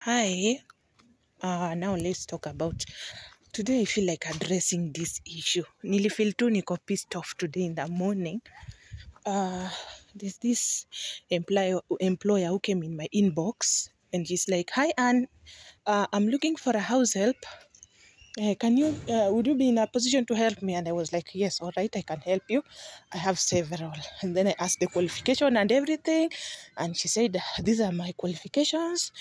Hi, now let's talk about today. I feel like addressing this issue. Nilifeel tu niko pissed off today in the morning. There's this employer who came in my inbox and she's like, "Hi Anne, I'm looking for a house help. Would you be in a position to help me?" And I was like, "Yes, all right, I can help you. I have several." And then I asked the qualification and everything. And she said, "These are my qualifications.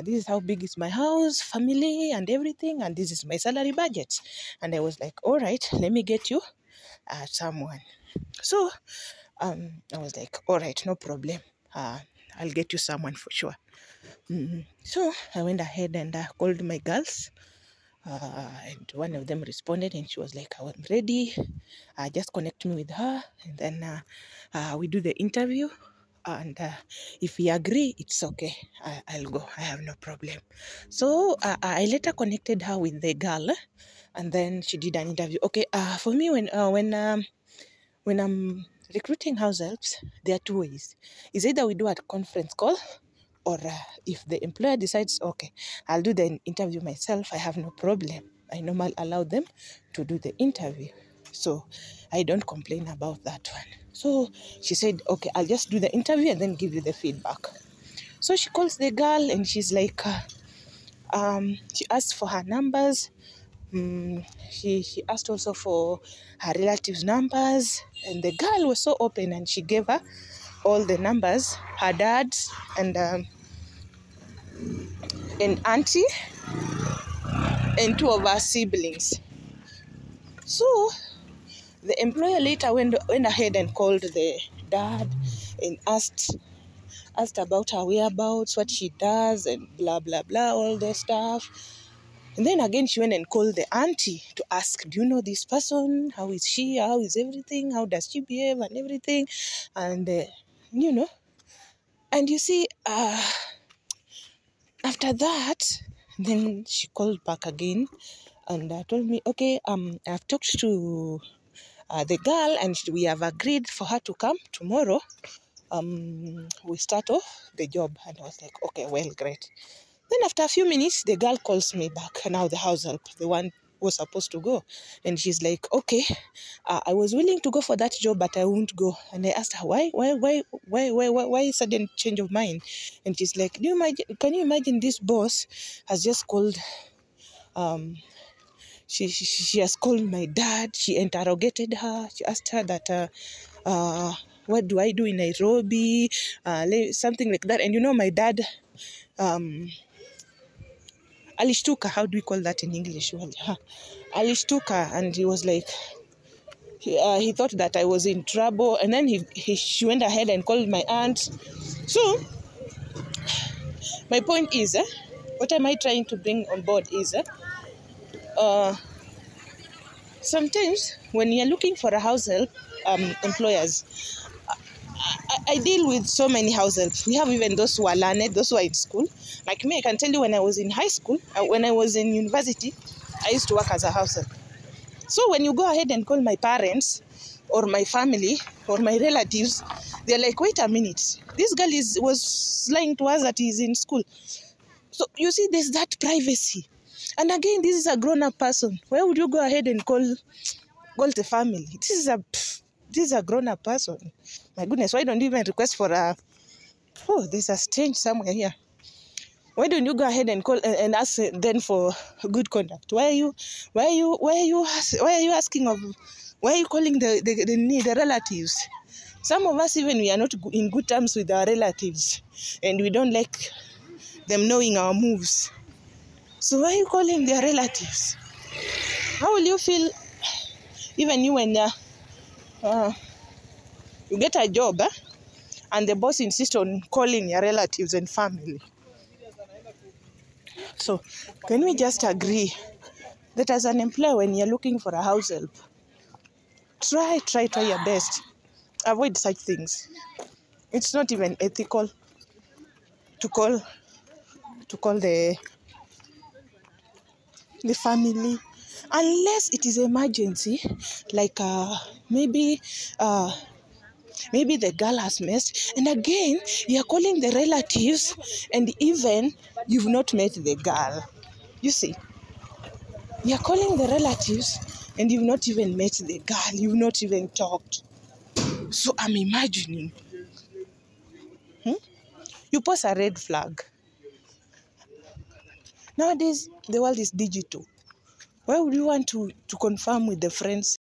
This is how big is my house, family, and everything. And this is my salary budget." And I was like, "All right, let me get you someone." So I was like, "All right, no problem. I'll get you someone for sure." So I went ahead and called my girls. And one of them responded and she was like, "I'm ready. Just connect me with her. And then we do the interview. And if we agree, it's okay. I'll go. I have no problem." So I later connected her with the girl. And then she did an interview. Okay, for me, when I'm recruiting house helps, there are two ways. It's either we do a conference call, or if the employer decides, okay, I'll do the interview myself, I have no problem. I normally allow them to do the interview. So I don't complain about that one. So she said, "Okay, I'll just do the interview and then give you the feedback." So she calls the girl and she's like, she asked for her numbers. She asked also for her relatives' numbers. And the girl was so open and she gave her all the numbers, her dad's and auntie and two of her siblings. So the employer later went ahead and called the dad and asked about her whereabouts, what she does, and blah blah blah, all those stuff. And then again she went and called the auntie to ask, "Do you know this person? How is she? How is everything? How does she behave and everything?" And and you see, after that, then she called back again and told me, "Okay, I've talked to the girl and we have agreed for her to come tomorrow. We start off the job." And I was like, "Okay, well, great." Then after a few minutes, the girl calls me back. Now the house help, the one was supposed to go, and she's like, "Okay, I was willing to go for that job, but I won't go." And I asked her, why sudden change of mind? And she's like, can you imagine this boss has just called, she has called my dad. She interrogated her. She asked her that, what do I do in Nairobi? Something like that. And my dad, alishtuka, how do we call that in English? Alishtuka, and he was like, he thought that I was in trouble. And then she went ahead and called my aunt. So my point is, what am I trying to bring on board is, sometimes when you're looking for a house help, employers, I deal with so many house helps. We have even those who are learned, those who are in school. Like me, I can tell you, when I was in high school, when I was in university, I used to work as a house help. So when you go ahead and call my parents or my family or my relatives, they're like, "Wait a minute, this girl was lying to us that he's in school." So you see, there's that privacy. And again, this is a grown-up person. Why would you go ahead and call the family? This is a grown-up person. My goodness, why don't you even request for there's a strange somewhere here. Why don't you go ahead and call and ask then for good conduct? Why are you asking of? Why are you calling the relatives? Some of us, even, we are not in good terms with our relatives, and we don't like them knowing our moves. So why are you calling their relatives? How will you feel, even you, when you get a job, and the boss insists on calling your relatives and family? So can we just agree that as an employer, when you're looking for a house help, try your best. Avoid such things. It's not even ethical to call the family unless it is emergency, like maybe Maybe the girl has messed. And again, you're calling the relatives, and even you've not met the girl. You see, you're calling the relatives, and you've not even met the girl. You've not even talked. So I'm imagining, you post a red flag. Nowadays, the world is digital. Why would you want to confirm with the friends?